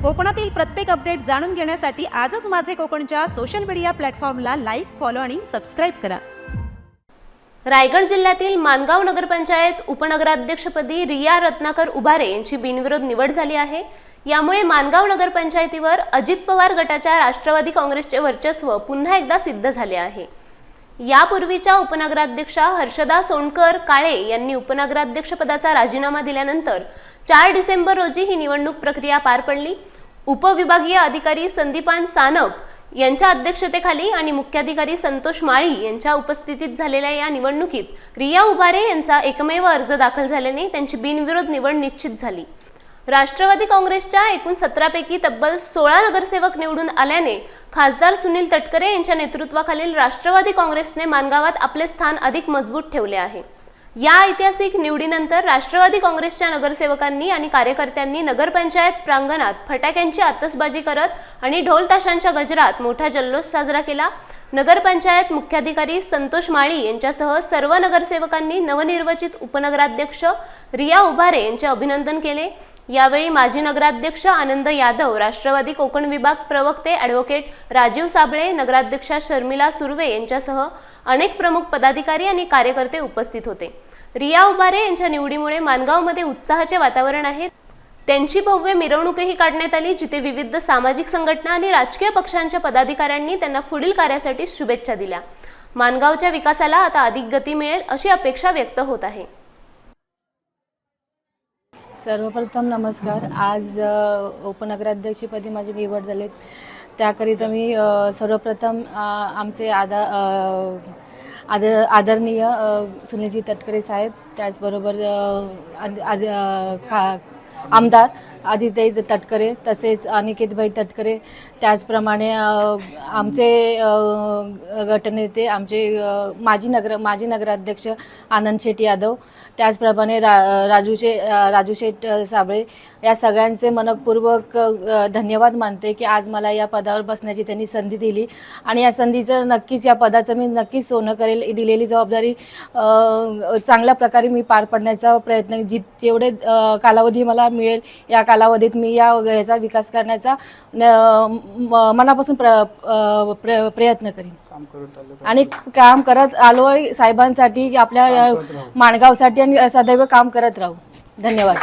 कोकणातील प्रत्येक अपडेट जाणून घेण्यासाठी आजच माझे कोकणच्या सोशल मीडिया प्लॅटफॉर्मला लाईक, फॉलो आणि सबस्क्राईब करा। रायगड जिल्ह्यातील माणगाव नगरपंचायत उपनगराध्यक्षपदी रिया रत्नाकर उभारे यांची बिनविरोध निवड झाली आहे। यामुळे माणगाव नगरपंचायतीवर अजित पवार गटाच्या राष्ट्रवादी काँग्रेसचे वर्चस्व पुन्हा एकदा सिद्ध झाले आहे। यापूर्वीच्या उपनगराध्यक्षा हर्षदा सोनकर काळे यांनी उपनगराध्यक्षपदाचा राजीनामा दिल्यानंतर 4 डिसेंबर रोजी ही निवडणूक प्रक्रिया पार पडली। उपविभागीय अधिकारी संदीपान सानप यांच्या अध्यक्षतेखाली आणि मुख्याधिकारी संतोष माळी यांच्या उपस्थितीत झालेल्या या निवडणुकीत रिया उभारे यांचा एकमेव अर्ज दाखल झाल्याने त्यांची बिनविरोध निवड निश्चित झाली। राष्ट्रवादी काँग्रेसच्या एकूण 17 पैकी तब्बल 16 नगरसेवक निवडून आल्याने खासदार सुनील तटकरे यांच्या नेतृत्वाखालील राष्ट्रवादी काँग्रेसने माणगावात आपले स्थान अधिक मजबूत ठेवले आहे। या ऐतिहासिक निवडीनंतर राष्ट्रवादी काँग्रेसच्या नगरसेवकांनी आणि कार्यकर्त्यांनी नगरपंचायत प्रांगणात फटाक्यांची आतषबाजी करत आणि ढोल ताशांच्या गजरात मोठा जल्लोष साजरा केला। नगरपंचायत मुख्याधिकारी संतोष माळी यांच्यासह सर्व नगरसेवकांनी नवनिर्वाचित उपनगराध्यक्ष रिया उभारे यांचे अभिनंदन केले। यावेळी माजी नगराध्यक्ष आनंद यादव, राष्ट्रवादी कोकण विभाग प्रवक्ते ॲडव्होकेट राजीव साबळे, नगराध्यक्षा शर्मिला सुर्वे यांच्यासह अनेक प्रमुख पदाधिकारी आणि कार्यकर्ते उपस्थित होते। रिया उभारे यांच्या निवडीमुळे माणगावमध्ये उत्साहाचे वातावरण आहे। त्यांची भव्य मिरवणूकही काढण्यात आली, जिथे विविध सामाजिक संघटना आणि राजकीय पक्षांच्या पदाधिकाऱ्यांनी त्यांना पुढील कार्यासाठी शुभेच्छा दिल्या। माणगावच्या विकासाला आता अधिक गती मिळेल अशी अपेक्षा व्यक्त होत आहे। सर्वप्रथम नमस्कार। आज उपनगराध्यक्षपदी माझी निवड झाली, त्याकरिता मी सर्वप्रथम आमचे आदरणीय सुनीलजी तटकरे साहेब, त्याचबरोबर आमदार आदित्य तटकरे, तसेच अनिकेतभाई तटकरे, त्याचप्रमाणे आमचे गटनेते आमचे माजी नगराध्यक्ष आनंद शेट यादव, त्याचप्रमाणे राजू शेट साबळे, या सगळ्यांचे मनपूर्वक धन्यवाद मानते की आज मला या पदावर बसण्याची त्यांनी संधी दिली आणि या संधीचं नक्कीच, या पदाचं मी नक्कीच सोनं करेल। दिलेली जबाबदारी चांगल्या प्रकारे मी पार पाडण्याचा प्रयत्न, जेवढे कालावधी मला मिळेल या कालावधीत मी याचा विकास करण्याचा मनापासून प्रयत्न करीन आणि काम करत आलोय साहेबांसाठी, आपल्या माणगावसाठी आणि सदैव काम करत राहू। धन्यवाद।